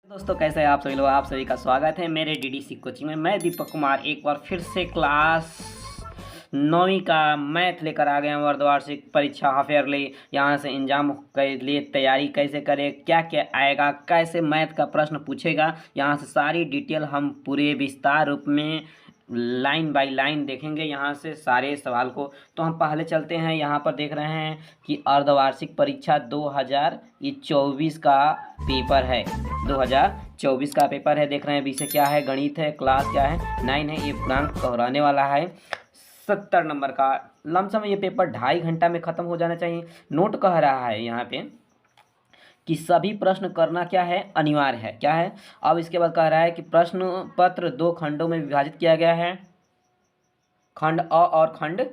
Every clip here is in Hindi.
दोस्तों कैसे हैं आप सभी लोग। आप सभी का स्वागत है मेरे डीडीसी कोचिंग में। मैं दीपक कुमार एक बार फिर से क्लास 9वीं का मैथ लेकर आ गया हूँ। अर्धवार्षिक परीक्षा हाफ ईयरली यहाँ से एग्जाम के लिए तैयारी कैसे करें, क्या क्या आएगा, कैसे मैथ का प्रश्न पूछेगा, यहाँ से सारी डिटेल हम पूरे विस्तार रूप में लाइन बाय लाइन देखेंगे यहाँ से सारे सवाल को। तो हम पहले चलते हैं, यहाँ पर देख रहे हैं कि अर्धवार्षिक परीक्षा 2024 का पेपर है। 2024 का पेपर है, देख रहे हैं। विषय क्या है, गणित है, क्लास क्या है, 9 है। ये पूर्णांक कहलाने वाला है 70 नंबर का। लमसम ये पेपर 2.5 घंटा में ख़त्म हो जाना चाहिए। नोट कह रहा है यहाँ पे कि सभी प्रश्न करना क्या है, अनिवार्य है। क्या है, अब इसके बाद कह रहा है कि प्रश्न पत्र 2 खंडों में विभाजित किया गया है, खंड अ और खंड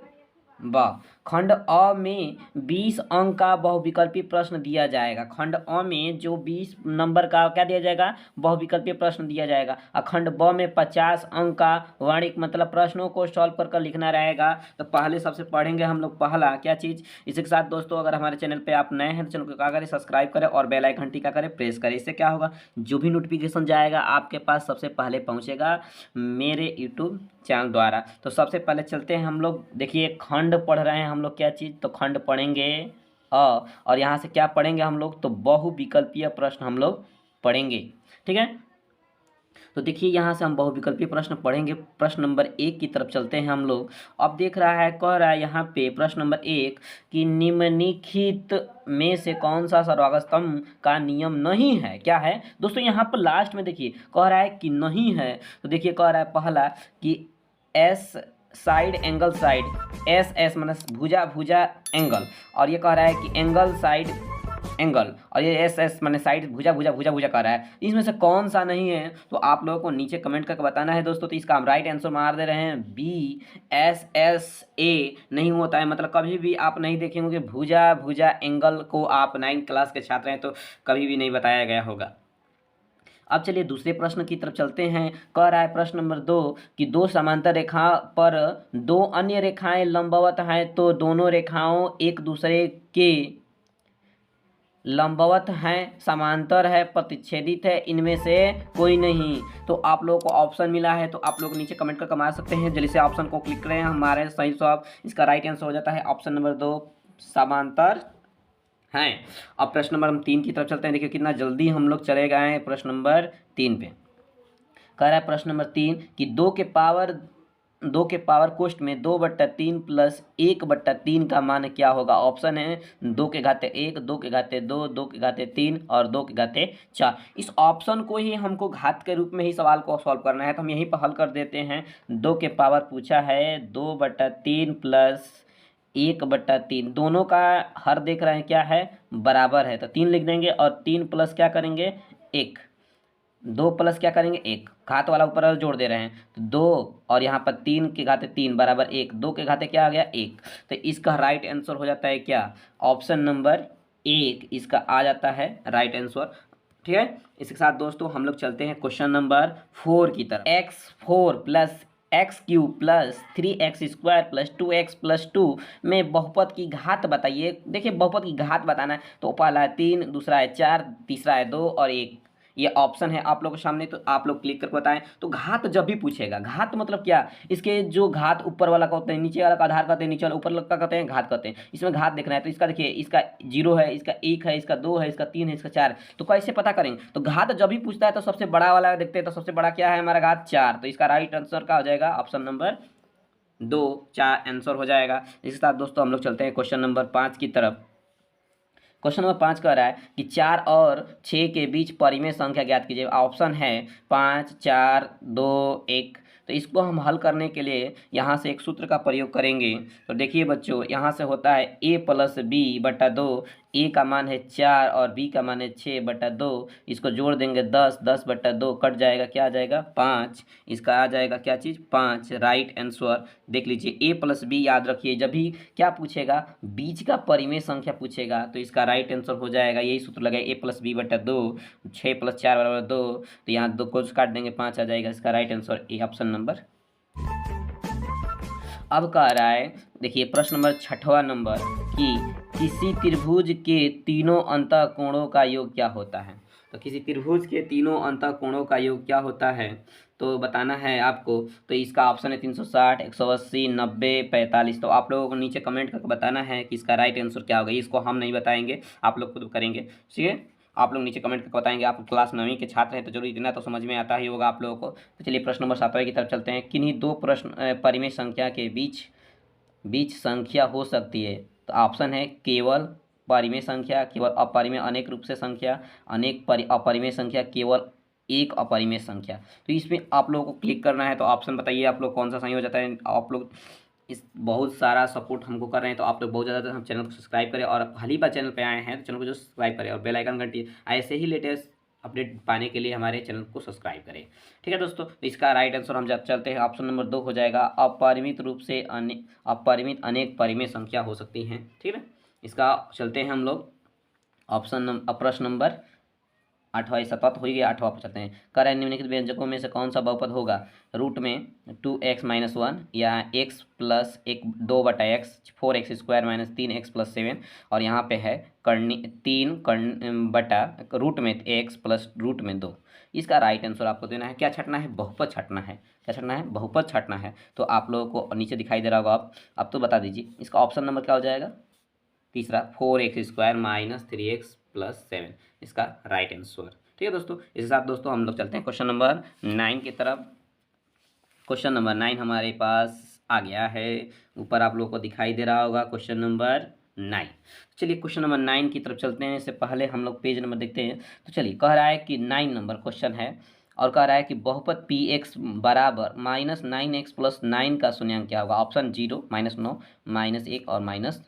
ब। खंड अ में 20 अंक का बहुविकल्पी प्रश्न दिया जाएगा। खंड अ में जो 20 नंबर का क्या दिया जाएगा, बहुविकल्पी प्रश्न दिया जाएगा। और खंड ब में 50 अंक का वाणिक मतलब प्रश्नों को सॉल्व कर लिखना रहेगा। तो पहले सबसे पढ़ेंगे हम लोग पहला क्या चीज़। इसी के साथ दोस्तों अगर हमारे चैनल पर आप नए हैं तो चैनल को क्या करें, सब्सक्राइब करें और बेल आइकन घंटी का करें प्रेस करें। इससे क्या होगा, जो भी नोटिफिकेशन जाएगा आपके पास सबसे पहले पहुँचेगा मेरे यूट्यूब चैनल द्वारा। तो सबसे पहले चलते हैं हम लोग। देखिए खंड पढ़ रहे हैं हम लोग, क्या चीज़, तो खंड पढ़ेंगे अ, और यहाँ से क्या पढ़ेंगे हम लोग, तो बहुविकल्पीय प्रश्न हम लोग पढ़ेंगे। ठीक है, तो देखिए यहाँ से हम बहुविकल्पीय प्रश्न पढ़ेंगे। प्रश्न नंबर 1 की तरफ चलते हैं हम लोग। अब देख रहा है, कह रहा है यहाँ पे प्रश्न नंबर 1 कि निम्नलिखित में से कौन सा सर्वांग स्तंभ का नियम नहीं है। क्या है दोस्तों, यहाँ पर लास्ट में देखिए कह रहा है कि नहीं है। तो देखिए कह रहा है पहला कि S side angle side, S S मतलब भुजा भुजा एंगल, और ये कह रहा है कि एंगल साइड एंगल, और ये एस एस मैंने साइड भुजा भुजा भुजा भुजा कर रहा है। इसमें से कौन सा नहीं है तो आप लोगों को नीचे कमेंट करके बताना है दोस्तों। तो इसका हम राइट आंसर मार दे रहे हैं बी, एस एस ए नहीं होता है। मतलब कभी भी आप नहीं देखेंगे कि भुजा भुजा एंगल को, आप 9th क्लास के छात्र हैं तो कभी भी नहीं बताया गया होगा। अब चलिए दूसरे प्रश्न की तरफ चलते हैं। कह रहा है प्रश्न नंबर 2 कि दो समांतर रेखा पर दो अन्य रेखाएं लंबवत हैं, तो दोनों रेखाओं एक दूसरे के लंबवत हैं, समांतर है, प्रतिच्छेदित है, इनमें से कोई नहीं। तो आप लोगों को ऑप्शन मिला है, तो आप लोग नीचे कमेंट करके मार सकते हैं। जल्दी से ऑप्शन को क्लिक करें, हमारे सही जवाब इसका राइट आंसर हो जाता है ऑप्शन नंबर 2, समांतर हैं। अब प्रश्न नंबर 3 की तरफ चलते हैं। देखिए कितना जल्दी हम लोग चले गए हैं प्रश्न नंबर 3 पे। कह रहा है प्रश्न नंबर 3 कि 2 के पावर कोष्ठ में 2/3 प्लस 1/3 का मान क्या होगा। ऑप्शन है 2 के घाते 1, 2 के घाते 2, 2 के घाते 3 और 2 के घाते 4। इस ऑप्शन को ही हमको घात के रूप में ही सवाल को सॉल्व करना है, तो हम यहीं पर हल कर देते हैं। 2 के पावर पूछा है 2/3 प्लस 1/3, दोनों का हर देख रहे हैं क्या है, बराबर है, तो 3 लिख देंगे। और 3 प्लस क्या करेंगे 1, 2 प्लस क्या करेंगे 1, घात वाला ऊपर जोड़ दे रहे हैं तो 2, और यहाँ पर 3 के घाते 3 बराबर 1, 2 के घाते क्या आ गया 1। तो इसका राइट आंसर हो जाता है क्या, ऑप्शन नंबर 1 इसका आ जाता है राइट आंसर। ठीक है, इसके साथ दोस्तों हम लोग चलते हैं क्वेश्चन नंबर 4 की तरफ। x4 plus x³ plus 3x² plus 2x+2 में बहुपद की घात बताइए। देखिए बहुपद की घात बताना है, तो पहला है 3, दूसरा है 4, तीसरा है 2 और 1। ये ऑप्शन है आप लोगों के सामने, तो आप लोग क्लिक करके बताएं। तो घात जब भी पूछेगा, घात मतलब क्या, इसके जो घात ऊपर वाला कहते हैं, नीचे वाला का आधार कहते हैं, नीचे वाला ऊपर वाला का कहते हैं घात कहते हैं। इसमें घात देखना है, तो इसका देखिए इसका 0 है, इसका 1 है, इसका 2 है, इसका 3 है, इसका 4 है। तो कैसे पता करेंगे, तो घात जब भी पूछता है तो सबसे बड़ा वाला देखते हैं। तो सबसे बड़ा क्या है हमारा घात 4, तो इसका राइट आंसर क्या हो जाएगा, ऑप्शन नंबर 2, 4 आंसर हो जाएगा। इसके साथ दोस्तों हम लोग चलते हैं क्वेश्चन नंबर 5 की तरफ। क्वेश्चन नंबर 5 कह रहा है कि 4 और 6 के बीच परिमेय संख्या ज्ञात कीजिए। ऑप्शन है 5, 4, 2, 1। तो इसको हम हल करने के लिए यहाँ से एक सूत्र का प्रयोग करेंगे। तो देखिए बच्चों, यहाँ से होता है a+b/2। ए का मान है 4 और बी का मान है 6/2। इसको जोड़ देंगे 10, 10/2 कट जाएगा, क्या आ जाएगा 5। इसका आ जाएगा क्या चीज़ 5, राइट आंसर। देख लीजिए a+b याद रखिए, जब भी क्या पूछेगा बीच का परिमेय संख्या पूछेगा तो इसका राइट आंसर हो जाएगा, यही सूत्र लगाए a+b/2, 6 + 4 = 2। तो यहाँ 2 को काट देंगे, 5 आ जाएगा। इसका right answer A, option number. अब कह रहा है देखिए प्रश्न नंबर 6वां नंबर कि किसी त्रिभुज के तीनों अंतःकोणों का योग क्या होता है। तो किसी त्रिभुज के तीनों अंतःकोणों का योग क्या होता है, तो बताना है आपको। तो इसका ऑप्शन है 360, 180, 90, 45। तो आप लोगों को नीचे कमेंट करके बताना है कि इसका राइट आंसर क्या होगा। इसको हम नहीं बताएंगे, आप लोग खुद करेंगे, ठीक है। आप लोग नीचे कमेंट करके बताएंगे। आप क्लास 9वीं के छात्र हैं तो जरूर इतना तो समझ में आता ही होगा आप लोगों को। तो चलिए प्रश्न नंबर 7 की तरफ चलते हैं। किन्हीं दो प्रश्न परिमेय संख्या के बीच बीच संख्या हो सकती है। तो ऑप्शन है केवल परिमेय संख्या, केवल अपरिमेय अनेक रूप से संख्या, अपरिमेय संख्या, केवल एक अपरिमेय संख्या। तो इसमें आप लोगों को क्लिक करना है। तो ऑप्शन बताइए आप लोग कौन सा सही हो जाता है। आप लोग इस बहुत सारा सपोर्ट हमको कर रहे हैं तो आप लोग बहुत ज़्यादा हम चैनल को सब्सक्राइब करें, और पहली बार चैनल पे आए हैं तो चैनल को जो सब्सक्राइब करें और बेल आइकन घंटी ऐसे ही लेटेस्ट अपडेट पाने के लिए हमारे चैनल को सब्सक्राइब करें, ठीक है दोस्तों। तो इसका राइट आंसर हम जब चलते हैं ऑप्शन नंबर 2 हो जाएगा, अपरिमित रूप से अपरिमित अनेक परिमेय संख्या हो सकती हैं, ठीक है। इसका चलते हैं हम लोग प्रश्न नंबर 8वां 7वां तो हो ही गया, 8वां पर चलते हैं। कह रहे हैं निम्नलिखित व्यंजकों में से कौन सा बहुपद होगा। रूट में 2x-1 या x plus 2/x, 4x² minus 3x plus 7, और यहाँ पे है कर्णी 3 बटा रूट में x प्लस रूट में 2। इसका राइट आंसर आपको देना है। क्या छटना है, बहुपद छटना है। क्या छटना है, बहुपद छटना है। तो आप लोगों को नीचे दिखाई दे रहा होगा। आप तो बता दीजिए इसका ऑप्शन नंबर क्या हो जाएगा, तीसरा 4x² माइनस 3x प्लस 7 इसका राइट आंसर, ठीक है दोस्तों। इसके साथ दोस्तों हम लोग चलते हैं क्वेश्चन नंबर 9 की तरफ। क्वेश्चन नंबर 9 हमारे पास आ गया है, ऊपर आप लोगों को दिखाई दे रहा होगा क्वेश्चन नंबर 9। चलिए क्वेश्चन नंबर 9 की तरफ चलते हैं। इससे पहले हम लोग पेज नंबर देखते हैं। तो चलिए कह रहा है कि 9 नंबर क्वेश्चन है, और कह रहा है कि बहुपद पी एक्स बराबर -9x प्लस 9 का शून्यांक क्या होगा। ऑप्शन 0, -9, -1 और +1।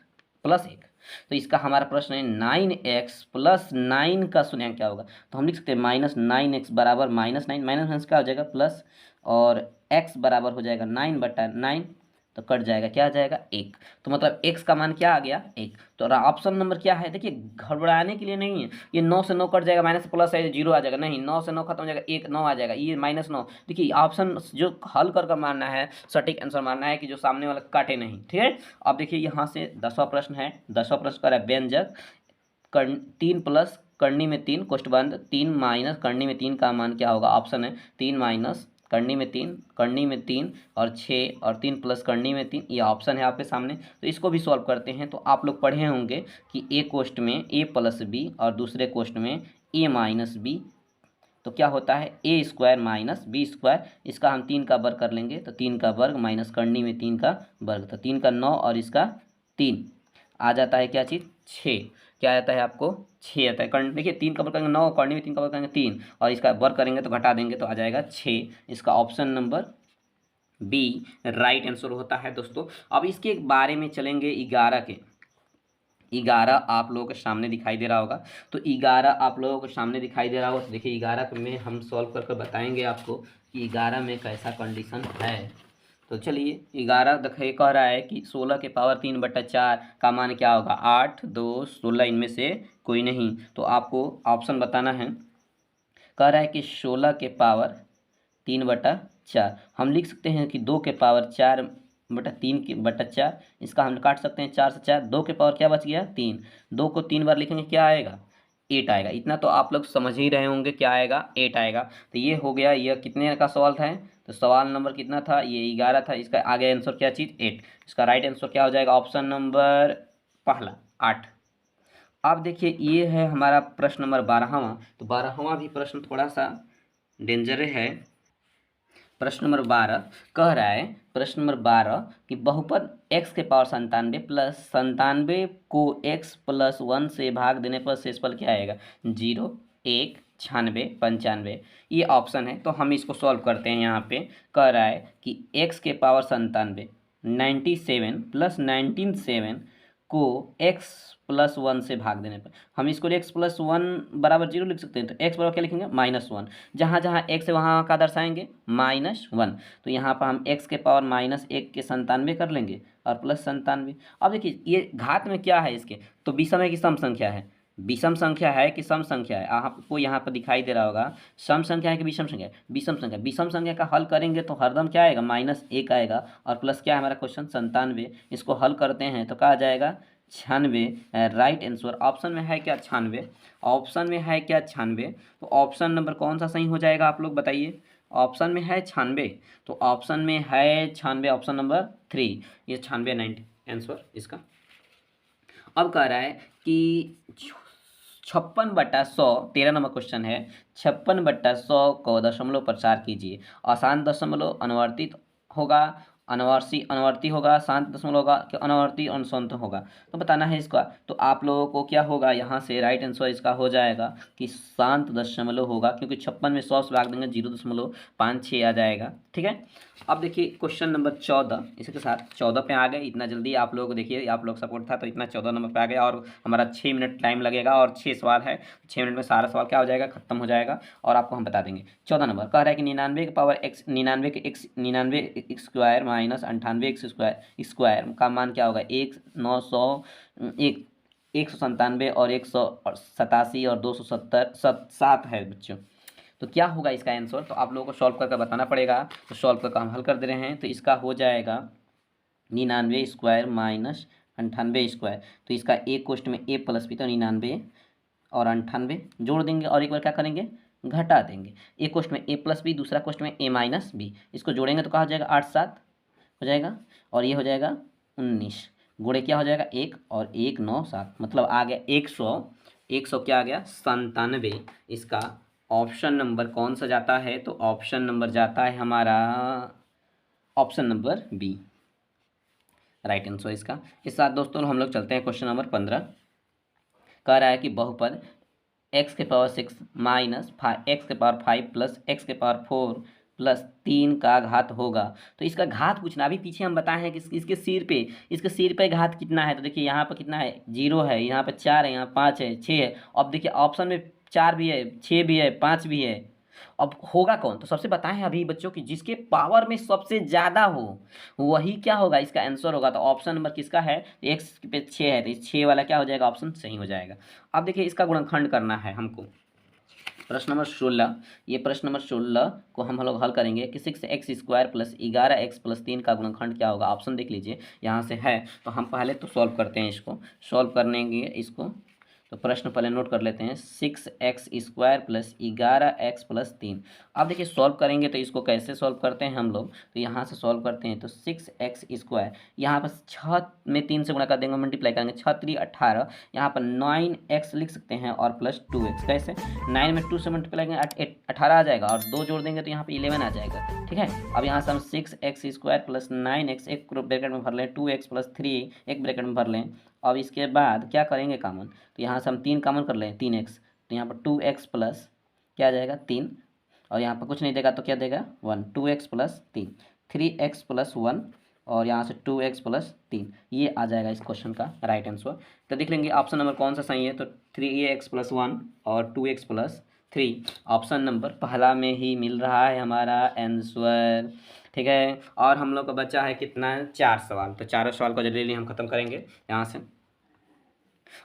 तो इसका हमारा प्रश्न है 9x प्लस 9 का शून्यांक क्या होगा। तो हम लिख सकते हैं -9x बराबर -9, माइनस क्या हो जाएगा प्लस, और x बराबर हो जाएगा 9/9, तो कट जाएगा, क्या आ जाएगा 1। तो मतलब x का मान क्या आ गया 1। तो ऑप्शन नंबर क्या है, देखिए घबराने के लिए नहीं है। ये 9 से 9 कट जाएगा, माइनस प्लस है 0 आ जाएगा, नहीं 9 से 9 खत्म हो जाएगा, 1 9 आ जाएगा, ये -9। देखिए ऑप्शन जो हल कर मानना है, सटीक आंसर मानना है कि जो सामने वाला काटे नहीं, ठीक है। अब देखिए यहाँ से 10वां प्रश्न है। 10वां प्रश्न कर रहा है व्यंजक 3 प्लस करनी में 3 कोष्ठ बंद 3 माइनस करनी में 3 का मान क्या होगा। ऑप्शन है 3 माइनस करनी में 3 और 6 और 3 प्लस करनी में 3, ये ऑप्शन है आपके सामने। तो इसको भी सॉल्व करते हैं। तो आप लोग पढ़े होंगे कि ए कोष्ठ में a प्लस बी और दूसरे कोष्ठ में a माइनस बी, तो क्या होता है a² माइनस b²। इसका हम 3 का वर्ग कर लेंगे, तो 3 का वर्ग माइनस करनी में 3 का वर्ग, तो 3 का 9 और इसका 3 आ जाता है क्या चीज़ 6। क्या आता है आपको 6 आता है। कर्ण देखिए 3 का वर्ग करेंगे 9, करनी में 3 का वर्ग करेंगे 3, और इसका वर्ग करेंगे तो घटा देंगे तो आ जाएगा 6। इसका option number B right answer होता है दोस्तों। अब इसके बारे में चलेंगे 11 के। 11 आप लोगों के सामने दिखाई दे रहा होगा। तो 11 आप लोगों के सामने दिखाई दे रहा होगा। तो देखिए 11 में हम सॉल्व करके बताएंगे आपको कि 11 में कैसा कंडीशन है। तो चलिए 11 देखिए कह रहा है कि 16 के पावर 3/4 का मान क्या होगा। 8, 2, 16 इनमें से कोई नहीं। तो आपको ऑप्शन बताना है। कह रहा है कि 16 के पावर 3/4 हम लिख सकते हैं कि 2 के पावर 4/3/4। इसका हम काट सकते हैं 4 से 4, 2 के पावर क्या बच गया 3, 2 को 3 बार लिखेंगे क्या आएगा 8 आएगा। इतना तो आप लोग समझ ही रहे होंगे क्या आएगा 8 आएगा। तो ये हो गया, यह कितने का सवाल था। तो सवाल नंबर कितना था, ये 11 था। इसका आगे आंसर क्या चीज़ 8। इसका राइट आंसर क्या हो जाएगा ऑप्शन नंबर पहला 8। अब देखिए ये है हमारा प्रश्न नंबर 12वां। तो 12वां भी प्रश्न थोड़ा सा डेंजर है। प्रश्न नंबर 12 कह रहा है, प्रश्न नंबर 12 कि बहुपद x के पावर 97 प्लस 97 को x प्लस 1 से भाग देने पर शेषफल क्या आएगा। 0, 1, 96, 95 ये ऑप्शन है। तो हम इसको सॉल्व करते हैं। यहाँ पे कह रहा है कि x के पावर 97 97 प्लस 197 को x प्लस 1 से भाग देने पर हम इसको x प्लस 1 बराबर 0 लिख सकते हैं। तो x बराबर क्या लिखेंगे -1, जहाँ जहाँ x है वहाँ का दर्शाएंगे -1। तो यहाँ पर हम x के पावर -1 के 97 कर लेंगे और प्लस 97। अब देखिए ये घात में क्या है इसके, तो विषम है कि सम संख्या है। विषम संख्या है कि सम संख्या है, आपको यहाँ पर दिखाई दे रहा होगा सम संख्या है कि विषम संख्या है। विषम संख्या, विषम संख्या का हल करेंगे तो हरदम क्या आएगा -1 आएगा, और प्लस क्या है हमारा क्वेश्चन 97। इसको हल करते हैं तो क्या आ जाएगा 96। राइट आंसर ऑप्शन में है क्या 96? ऑप्शन में है क्या 96? तो ऑप्शन नंबर कौन सा सही हो जाएगा आप लोग बताइए। ऑप्शन में है 96, तो ऑप्शन में है 96, ऑप्शन नंबर 3, ये 96 90 आंसर इसका। अब कह रहा है कि 56/100, 13 नंबर क्वेश्चन है। 56/100 को दशमलव प्रचार कीजिए। आसान दशमलव अनुवर्तित होगा, अनवर्ती होगा, शांत दशमलव होगा कि अनवर्ती अनुशांत होगा, तो बताना है इसका। तो आप लोगों को क्या होगा यहाँ से राइट आंसर इसका हो जाएगा कि शांत दशमलव होगा, क्योंकि 56 में 100 से भाग देंगे 0.56 आ जाएगा। ठीक है। अब देखिए क्वेश्चन नंबर 14, इसके साथ 14 पे आ गए। इतना जल्दी आप लोग देखिए, आप लोग सपोर्ट था तो इतना 14 नंबर पे आ गया, और हमारा 6 मिनट टाइम लगेगा और 6 सवाल है। 6 मिनट में सारा सवाल क्या हो जाएगा, खत्म हो जाएगा और आपको हम बता देंगे। 14 नंबर कह रहा है कि 99 के पावर एक्स 99 के x 99 x square minus 98 x square का मान क्या होगा। 197 और 187 और 277 है बच्चों। तो क्या होगा इसका आंसर, तो आप लोगों को सॉल्व करके बताना पड़ेगा। तो सॉल्व करके हम हल कर दे रहे हैं। तो इसका हो जाएगा 99 स्क्वायर माइनस 98 स्क्वायर। तो इसका एक क्वेश्चन में a प्लस बी, तो 99 और 98 जोड़ देंगे और एक बार क्या करेंगे, घटा देंगे। एक क्वेश्चन में a प्लस बी, दूसरा क्वेश्चन में a माइनस बी। इसको जोड़ेंगे तो क्या हो जाएगा, 8 7 हो जाएगा, और ये हो जाएगा 19। गुणे क्या हो जाएगा, 1 और 1 9 7, मतलब आ गया 100 क्या आ गया, 97। इसका ऑप्शन नंबर कौन सा जाता है, तो ऑप्शन नंबर जाता है हमारा option number B, right answer इसका। इस साथ दोस्तों हम लोग चलते हैं क्वेश्चन नंबर 15। कह रहा है कि बहुपद x के पावर 6 माइनस एक्स के पावर 5 प्लस एक्स के पावर 4 प्लस 3 का घात होगा। तो इसका घात पूछना। अभी पीछे हम बताए हैं कि इसके सिर पे घात कितना है। तो देखिए यहाँ पर कितना है, 0 है, यहाँ पर 4 है, यहाँ 5 है, 6 है। अब देखिए ऑप्शन में 4 भी है, 6 भी है, 5 भी है। अब होगा कौन, तो सबसे बताएं हैं अभी बच्चों की जिसके पावर में सबसे ज़्यादा हो वही क्या होगा, इसका आंसर होगा। तो ऑप्शन नंबर किसका है, एक्स पे 6 है, तो इस 6 वाला क्या हो जाएगा, ऑप्शन सही हो जाएगा। अब देखिए इसका गुणनखंड करना है हमको। प्रश्न नंबर 16, ये प्रश्न नंबर 16 को हम लोग हल करेंगे कि 6x square plus 11x plus 3 का गुणनखंड क्या होगा। ऑप्शन देख लीजिए यहाँ से है, तो हम पहले तो सॉल्व करते हैं इसको। सॉल्व करने इसको तो प्रश्न पहले नोट कर लेते हैं। 6x square plus 11x plus 3। अब देखिए सॉल्व करेंगे तो इसको कैसे सॉल्व करते हैं हम लोग, तो यहाँ से सॉल्व करते हैं। तो 6x स्क्वायर, यहाँ पर 6 में 3 से गुणा कर देंगे, मल्टीप्लाई करेंगे, 6 3 18, यहाँ पर 9x लिख सकते हैं और प्लस 2x। कैसे, 9 में 2 से मल्टीप्लाई करेंगे 18 आ जाएगा, और 2 जोड़ देंगे तो यहाँ पे 11 आ जाएगा। ठीक है। अब यहाँ से हम 6x स्क्वायर प्लस 9x एक ब्रैकेट में भर लें, 2x प्लस 3 एक ब्रैकेट में भर लें। अब इसके बाद क्या करेंगे कॉमन, तो यहाँ से हम 3 कॉमन कर लें, 3x, तो यहाँ पर 2x प्लस क्या आ जाएगा 3, और यहाँ पर कुछ नहीं देगा तो क्या देगा 1, 2x प्लस 3, 3x प्लस 1, और यहाँ से 2x प्लस 3, ये आ जाएगा इस क्वेश्चन का राइट आंसर। तो देख लेंगे ऑप्शन नंबर कौन सा सही है, तो 3x प्लस 1 और 2x प्लस 3, ऑप्शन नंबर पहला में ही मिल रहा है हमारा आंसर। ठीक है। और हम लोग का बचा है कितना, 4 सवाल। तो चारों सवाल को जल्दी हम खत्म करेंगे यहाँ से।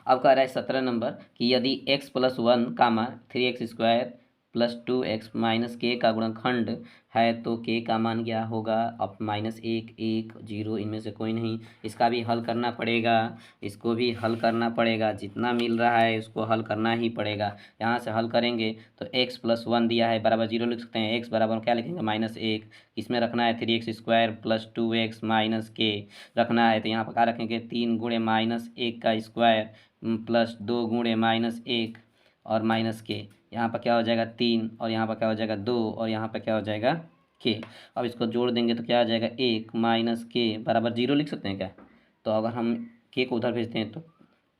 अब कह रहा है 17 नंबर कि यदि x प्लस 1 कामा 3x square plus 2x minus के का गुणनखंड है तो के का मान क्या होगा। अब -1 1 0 इनमें से कोई नहीं, इसका भी हल करना पड़ेगा, इसको भी हल करना पड़ेगा, जितना मिल रहा है उसको हल करना ही पड़ेगा। यहाँ से हल करेंगे तो x प्लस 1 दिया है बराबर 0 लिख सकते हैं, x बराबर क्या लिखेंगे -1, इसमें रखना है 3x square plus 2x minus के रखना है, तो यहाँ पर क्या रखेंगे 3 गुणे -1 का स्क्वायर प्लस 2 गुणे -1 और माइनस के, यहाँ पर क्या हो जाएगा 3, और यहाँ पर क्या हो जाएगा 2, और यहाँ पर क्या हो जाएगा के। अब इसको जोड़ देंगे तो क्या आ जाएगा 1 माइनस के बराबर 0 लिख सकते हैं क्या। तो अगर हम के को उधर भेजते हैं तो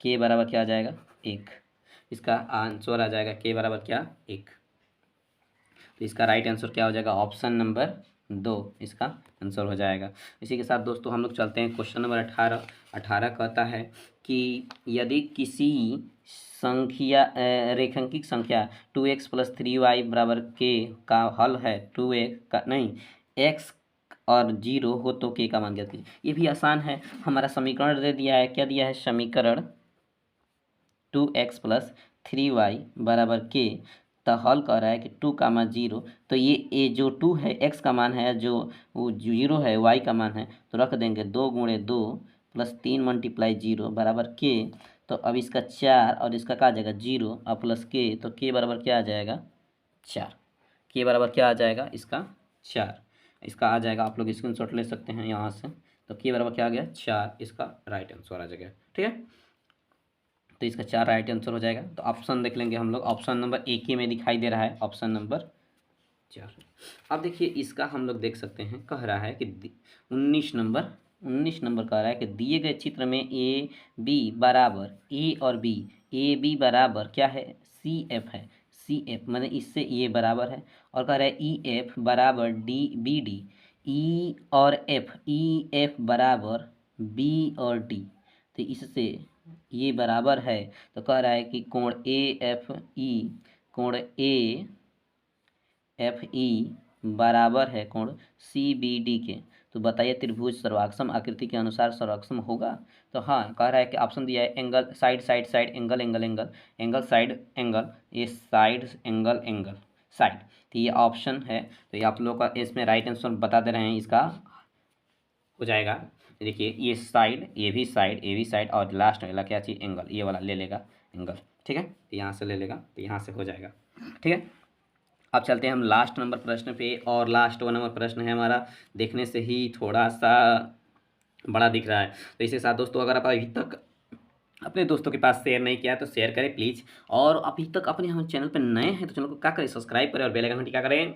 के बराबर क्या आ जाएगा 1, इसका आंसर आ जाएगा के बराबर क्या 1। तो इसका राइट आंसर क्या हो जाएगा, ऑप्शन नंबर 2 इसका आंसर हो जाएगा। इसी के साथ दोस्तों हम लोग चलते हैं क्वेश्चन नंबर 18। 18 कहता है कि यदि किसी संख्या रेखांकित संख्या 2x प्लस 3y बराबर के का हल है 2x का नहीं x और 0 हो तो के का मान ज्ञात कीजिए। ये भी आसान है, हमारा समीकरण दे दिया है, क्या दिया है समीकरण 2x प्लस 3y बराबर के, तो हल कर रहा है कि 2 कामा 0, तो ये जो 2 है x का मान है, जो वो 0 है y का मान है, तो रख देंगे 2 गुणे 2 प्लस 3 मल्टीप्लाई 0 बराबर के। तो अब इसका 4 और इसका क्या आ जाएगा 0 और प्लस के, तो के बराबर क्या आ जाएगा 4। के बराबर क्या आ जाएगा इसका 4। इसका आ जाएगा, आप लोग स्क्रीनशॉट ले सकते हैं यहाँ से। तो के बराबर क्या आ गया 4, इसका राइट आंसर आ जाएगा। ठीक है, तो इसका 4 राइट आंसर हो जाएगा। तो ऑप्शन देख लेंगे हम लोग, ऑप्शन नंबर ए के में दिखाई दे रहा है ऑप्शन नंबर 4। अब देखिए इसका हम लोग देख सकते हैं, कह रहा है कि 19 नंबर कह रहा है कि दिए गए चित्र में ए बी बराबर ए और बी, ए बी बराबर क्या है सी एफ है, सी एफ मैंने इससे ये बराबर है। और कह रहा है ई एफ बराबर डी बी डी, ई और एफ, ई एफ बराबर बी और डी, तो इससे ये बराबर है। तो कह रहा है कि कोण ए एफ ई, कोण ए एफ ई बराबर है कोण सी बी डी के। तो बताइए त्रिभुज सर्वाक्षम आकृति के अनुसार सर्वाक्षम होगा। तो हाँ, कह रहा है कि ऑप्शन दिया है angle side side side, angle angle angle, angle side angle, ये साइड एंगल एंगल साइड। तो ये ऑप्शन है। तो ये आप लोग का इसमें राइट आंसर बता दे रहे हैं, इसका हो जाएगा। देखिए ये साइड, ये भी साइड, ये भी साइड, और लास्ट वाला क्या चीज़ एंगल, ये वाला ले लेगा एंगल। ठीक है, तो यहाँ से ले लेगा, तो यहाँ से हो जाएगा। ठीक है, अब चलते हैं हम लास्ट नंबर प्रश्न पे। और लास्ट 1 नंबर प्रश्न है हमारा, देखने से ही थोड़ा सा बड़ा दिख रहा है। तो इसके साथ दोस्तों, अगर आप अभी तक अपने दोस्तों के पास शेयर नहीं किया है तो शेयर करें प्लीज़। और अभी तक अपने हम चैनल पर नए हैं तो चैनल को क्या करें, सब्सक्राइब करें और बेल आइकन घंटी क्या करें,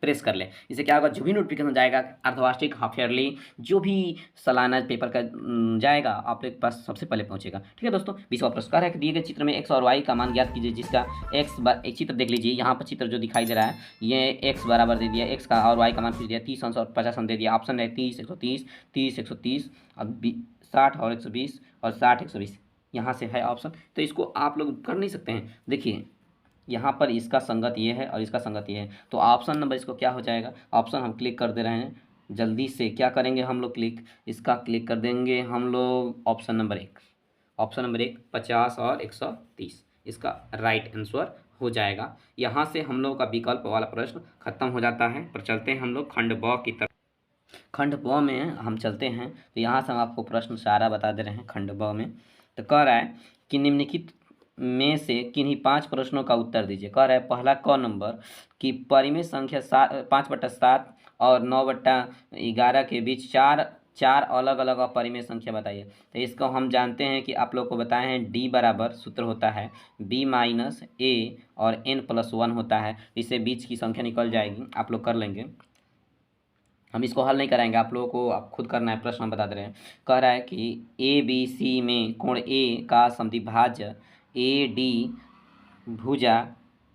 प्रेस कर लें। इससे क्या होगा, जो भी नोटिफिकेशन जाएगा अर्धवार्षिक, हाफ ईयरली, जो भी सालाना पेपर का जाएगा आप लोग के पास सबसे पहले पहुंचेगा। ठीक है दोस्तों, 20वां पुरस्कार है कि दिए गए चित्र में एक्स और वाई का मान ज्ञात कीजिए, जिसका एक चित्र देख लीजिए, यहाँ पर चित्र जो दिखाई दे रहा है ये एक्स बराबर दे दिया, एक्स का और वाई का मान पूछ दिया, 30 अंश और 50 अंश दे दिया। ऑप्शन है 30 130, 30 130, अब 60 और 120 और 60 120, यहाँ से है ऑप्शन। तो इसको आप लोग कर नहीं सकते हैं। देखिए यहाँ पर इसका संगत ये है और इसका संगत ये है, तो ऑप्शन नंबर इसको क्या हो जाएगा, ऑप्शन हम क्लिक कर दे रहे हैं जल्दी से। क्या करेंगे हम लोग, क्लिक इसका क्लिक कर देंगे हम लोग ऑप्शन नंबर 1, ऑप्शन नंबर 1 50 और 130 इसका राइट आंसर हो जाएगा। यहाँ से हम लोग का विकल्प वाला प्रश्न खत्म हो जाता है। पर चलते हैं हम लोग खंड ब की तरफ। खंड ब में हम चलते हैं, तो यहाँ से हम आपको प्रश्न सारा बता दे रहे हैं खंड ब में। तो कह रहा है कि निम्नलिखित में से किन्हीं 5 प्रश्नों का उत्तर दीजिए। कह रहा है पहला क नंबर कि परिमेय संख्या 5/7 और 9/11 के बीच चार अलग अलग अपरिमेय संख्या बताइए। तो इसको हम जानते हैं कि आप लोग को बताए हैं डी बराबर सूत्र होता है बी माइनस ए और n+1 होता है। इससे बीच की संख्या निकल जाएगी, आप लोग कर लेंगे, हम इसको हल नहीं कराएंगे, आप लोगों को आप खुद करना है। प्रश्न हम बता दे रहे हैं, कह रहा है कि ए बी सी में कोण ए का समद्विभाज्य ए डी भुजा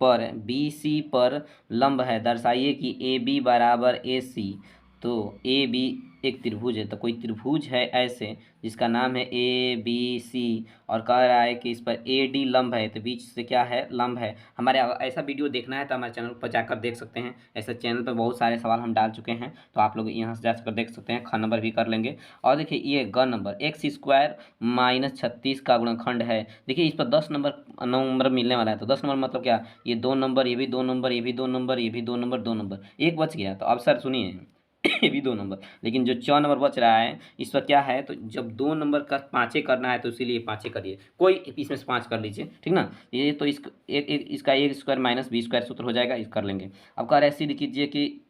पर बी सी पर लंब है, दर्शाइए कि ए बी बराबर ए सी। तो ए बी एक त्रिभुज है, तो कोई त्रिभुज है ऐसे जिसका नाम है ए बी सी, और कह रहा है कि इस पर ए डी लंब है, तो बीच से क्या है लंब है। हमारे ऐसा वीडियो देखना है तो हमारे चैनल पर जाकर देख सकते हैं। ऐसे चैनल पर बहुत सारे सवाल हम डाल चुके हैं, तो आप लोग यहाँ से जाकर देख सकते हैं। ख नंबर भी कर लेंगे। और देखिए ये ग नंबर x² - 36 का गुणनखंड है। देखिए इस पर 10 नंबर मिलने वाला है। तो 10 नंबर मतलब क्या, ये 2 नंबर, ये भी 2 नंबर, ये भी 2 नंबर, ये भी 2 नंबर, 2 नंबर, एक बच गया। तो अब सर सुनिए ये भी 2 नंबर, लेकिन जो 4 नंबर बच रहा है इस पर क्या है, तो जब 2 नंबर का 5 करना है तो इसीलिए 5 करिए, कोई इसमें से 5 कर लीजिए, ठीक ना। ये तो इसका a² - b² सूत्र हो जाएगा, इस कर लेंगे। अब कह रहे हैं सिद्ध कीजिए कि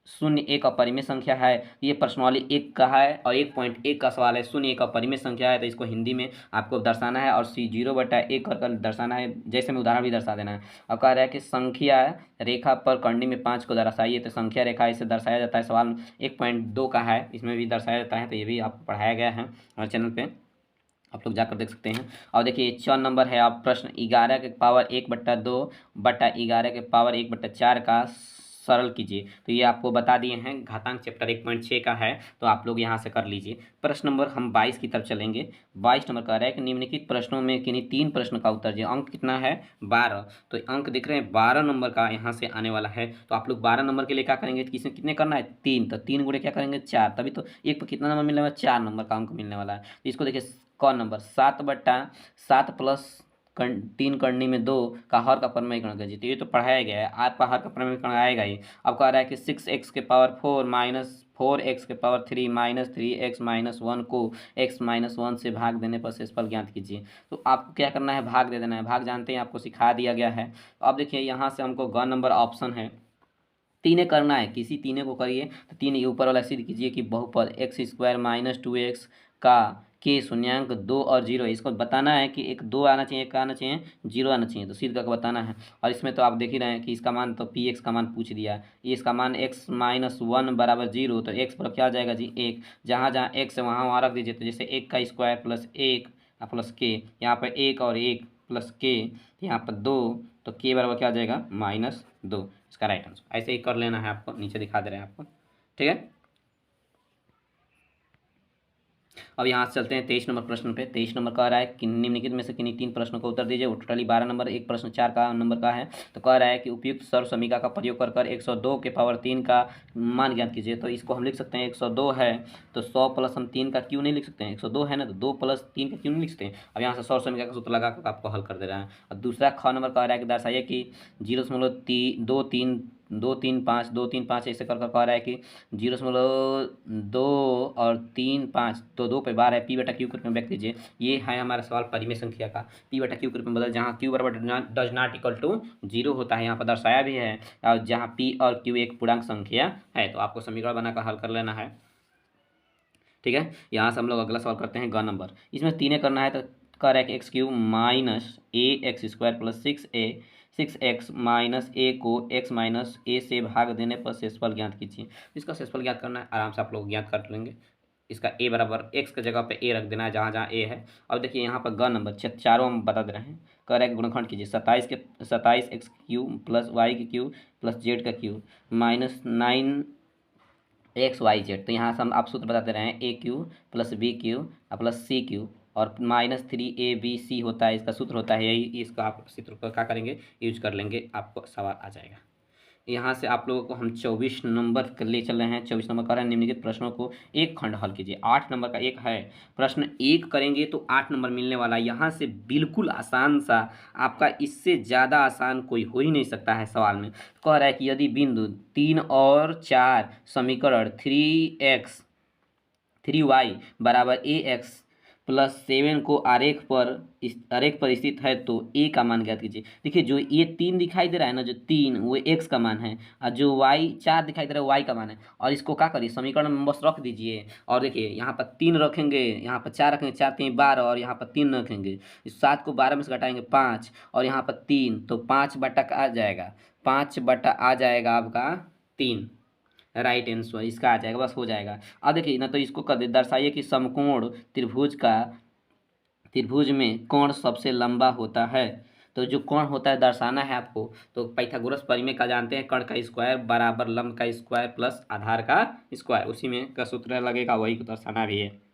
0 एक अपरिमेय संख्या है। ये पर्सनली एक का है और 1.1 का सवाल है। 0 एक अपरिमेय संख्या है, तो इसको हिंदी में आपको दर्शाना है और C0/1 कर दर्शाना है, जैसे में उदाहरण भी दर्शा देना है। अब कह रहा है कि संख्या रेखा पर कंडी में 5 को दर्शाइए। तो संख्या रेखा इसे दर्शाया जाता है, सवाल 1.2 का है, इसमें भी दर्शाया जाता है। तो ये भी आपको पढ़ाया गया है हमारे चैनल पर, आप लोग जाकर देख सकते हैं। और देखिए 4 नंबर है, आप प्रश्न 11 के पावर 1/2/11 के पावर 1/4 का सरल कीजिए। तो ये आपको बता दिए हैं, घातांक चैप्टर 1.6 का है, तो आप लोग यहाँ से कर लीजिए। प्रश्न नंबर हम 22 की तरफ चलेंगे। 22 नंबर कह रहा है कि निम्नलिखित प्रश्नों में किन्हीं 3 प्रश्न का उत्तर दीजिए। अंक कितना है 12, तो अंक दिख रहे हैं 12 नंबर का यहाँ से आने वाला है। तो आप लोग 12 नंबर के लिए क्या करेंगे, किसमें कितने करना है 3, तो 3 गुणे क्या करेंगे 4, तभी तो एक पर कितना नंबर मिलने वाला है 4 नंबर का अंक मिलने वाला है। तो इसको देखिए क नंबर 7/7 प्लस तीन करनी में 2 का हर का परिमेय कर्ण कीजिए। तो ये तो पढ़ाया गया है, आपका हर का परिमेय कर्ण आएगा ही। अब कह रहा है कि 6x के पावर 4 माइनस 4x के पावर 3 माइनस 3x माइनस 1 को x माइनस 1 से भाग देने पर शेषफल ज्ञात कीजिए। तो आपको क्या करना है, भाग दे देना है। भाग जानते हैं, आपको सिखा दिया गया है। तो अब देखिए यहाँ से हमको ग नंबर ऑप्शन है, तीने करना है, किसी तीने को करिए। तो तीन ये ऊपर वाला सिद्ध कीजिए कि बहुपद एक्स स्क्वायर माइनस 2x का के शून्यांक 2 और 0 है। इसको बताना है कि एक 2 आना चाहिए, एक आना चाहिए 0 आना चाहिए। तो सिद्ध करके बताना है। और इसमें तो आप देख ही रहे हैं कि इसका मान तो पी एक्स का मान पूछ दिया है। ये इसका मान x माइनस 1 बराबर 0, तो x पर क्या आ जाएगा जी 1। जहाँ जहाँ x है वहाँ वहाँ रख दीजिए। तो जैसे 1 का स्क्वायर प्लस 1 प्लस के, यहाँ पर 1 और 1 प्लस के, यहाँ पर 2, तो के बराबर क्या आ जाएगा -2। इसका राइट आंसर ऐसे ही कर लेना है आपको, नीचे दिखा दे रहे हैं आपको, ठीक है। अब यहाँ से चलते हैं 23 नंबर प्रश्न पे। 23 नंबर कह रहा है कि निम्नलिखित में से किन्हीं 3 प्रश्नों का उत्तर दीजिए। वो टोटली 12 नंबर, एक प्रश्न 4 का नंबर का है। तो कह रहा है कि उपयुक्त सर्व समीकरण का प्रयोग कर 102 के पावर 3 का मान ज्ञात कीजिए। तो इसको हम लिख सकते हैं 102 है तो 100 प्लस हम 3 का क्यों नहीं लिख सकते हैं, 102 है ना, तो 2 प्लस 3 का क्यों नहीं लिख सकते हैं। अब यहाँ से सर्व समीकरण का सूत्र लगा कर आपको हल कर दे रहा है। और दूसरा ख नंबर कह रहा है कि दर्शाइए कि 0.235 ऐसे कर कह रहा है कि 0.2 और 3.5 तो 2 पे बार है, पी बटा क्यू के रूप में व्यक्त कीजिए। ये है हमारा सवाल परिमेय संख्या का, पी बटा क्यू के रूप में बदल, जहाँ क्यू बराबर डज नॉट इक्वल टू 0 होता है, यहाँ पर दर्शाया भी है। और जहाँ पी और क्यू एक पूर्णांक संख्या है, तो आपको समीकरण बनाकर हल कर लेना है, ठीक है। यहाँ से हम लोग अगला सवाल करते हैं ग नंबर। इसमें तीने करना है। तो कह रहा है कि x cube minus a x square plus 6x minus a को x माइनस ए से भाग देने पर शेषफल ज्ञात कीजिए। इसका शेषफल ज्ञात करना है, आराम से आप लोग ज्ञात कर लेंगे। इसका a बराबर x की जगह पे a रख देना है जहाँ जहाँ a है। अब देखिए यहाँ पर ग नंबर चारों हम बता दे रहे हैं। कह रहा है कि गुणनखंड कीजिए 27x क्यूब प्लस वाई की क्यूब प्लस जेड का क्यूब माइनस 9xyz। तो यहाँ से हम आप सूत्र बताते रहे हैं, a cube plus b cube plus c cube और -3abc होता है, इसका सूत्र होता है यही। इसका आप सूत्र को क्या करेंगे, यूज कर लेंगे, आपको सवाल आ जाएगा। यहाँ से आप लोगों को हम 24 नंबर ले चल रहे हैं। 24 नंबर का रहा है निम्नलिखित प्रश्नों को एक खंड हल कीजिए। 8 नंबर का एक है प्रश्न, एक करेंगे तो 8 नंबर मिलने वाला। यहाँ से बिल्कुल आसान सा, आपका इससे ज़्यादा आसान कोई हो ही नहीं सकता है सवाल में। कह रहा है कि यदि बिंदु 3 और 4 समीकरण 3y बराबर ax प्लस 7 को आरेख पर स्थित है तो a का मान ज्ञात कीजिए। देखिए जो ये 3 दिखाई दे रहा है ना, जो 3 वो x का मान है, और जो y 4 दिखाई दे रहा है y का मान है। और इसको क्या करिए, समीकरण में बस रख दीजिए। और देखिए यहाँ पर 3 रखेंगे, यहाँ पर 4 रखेंगे, 4 3 12, और यहाँ पर 3 रखेंगे। इस 7 को 12 में से घटाएंगे 5, और यहाँ पर 3, तो 5 बटा आ जाएगा, 5 बटा आ जाएगा आपका 3, राइट आंसर इसका आ जाएगा, बस हो जाएगा। अब देखिए ना, तो इसको कर दे, दर्शाइए कि समकोण त्रिभुज में कोण सबसे लंबा होता है। तो जो कोण होता है दर्शाना है आपको। तो पाइथागोरस परिमेय का जानते हैं, कर्ण का स्क्वायर बराबर लंब का स्क्वायर प्लस आधार का स्क्वायर, उसी में का सूत्र लगेगा, वही को दर्शाना भी है।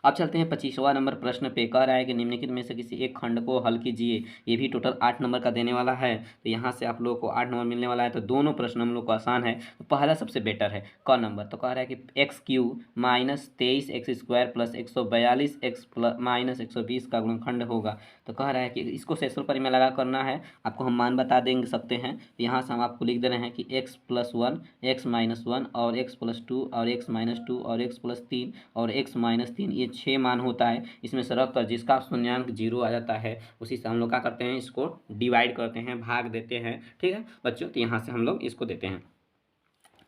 अब चलते हैं 25वां नंबर प्रश्न पे। कह रहा है कि निम्नलिखित में से किसी एक खंड को हल कीजिए। ये भी टोटल 8 नंबर का देने वाला है। तो यहाँ से आप लोगों को 8 नंबर मिलने वाला है। तो दोनों प्रश्न हम लोग को आसान है। तो पहला सबसे बेटर है क नंबर। तो कह रहा है कि x cube minus 23x square plus 142x minus 120 का गुणनखंड होगा। तो कह रहा है कि इसको शेषफल परिमेय लगा करना है। आपको हम मान बता देंगे सकते हैं। तो यहाँ से हम आपको लिख दे रहे हैं कि x प्लस 1, x माइनस 1 और x प्लस 2 और x माइनस 2 और x प्लस 3 और x माइनस 3, ये 6 मान होता है। इसमें से रख कर जिसका शून्यांक 0 आ जाता है, उसी से हम लोग क्या करते हैं, इसको डिवाइड करते हैं, भाग देते हैं, ठीक है बच्चों। तो यहाँ से हम लोग इसको देते हैं।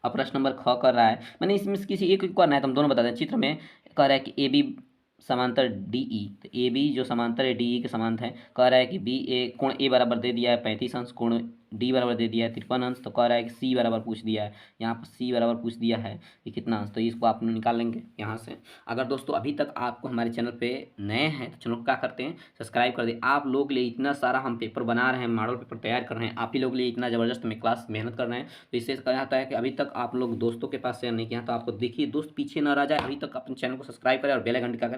अब प्रश्न नंबर ख कर रहा है, मैंने इसमें से किसी एक करना है तो हम दोनों बता दें। चित्र में कह रहा है कि ए बी समांतर डी ई, तो ए बी जो समांतर है डी ई के समांतर है। कह रहा है कि बी ए कोण ए बराबर दे दिया है 35 अंश, कोण डी बराबर दे दिया है 53 अंश। तो कह रहा है कि सी बराबर पूछ दिया है, यहाँ पर सी बराबर पूछ दिया है कि कितना अंश। तो इसको आप निकाल लेंगे यहाँ से। अगर दोस्तों अभी तक आपको हमारे चैनल पे नए हैं तो चैनल को क्या करते हैं, सब्सक्राइब कर दें। आप लोग के लिए इतना सारा हम पेपर बना रहे हैं, मॉडल पेपर तैयार कर रहे हैं, आप ही लोग के लिए इतना ज़बरदस्त में क्लास मेहनत कर रहे हैं। तो इससे कहा जाता है कि अभी तक आप लोग दोस्तों के पास शेयर नहीं किया तो आपको देखिए दोस्त पीछे न रह जाए, अभी तक अपने चैनल को सब्सक्राइब करें और बेल आइकन टिका करें।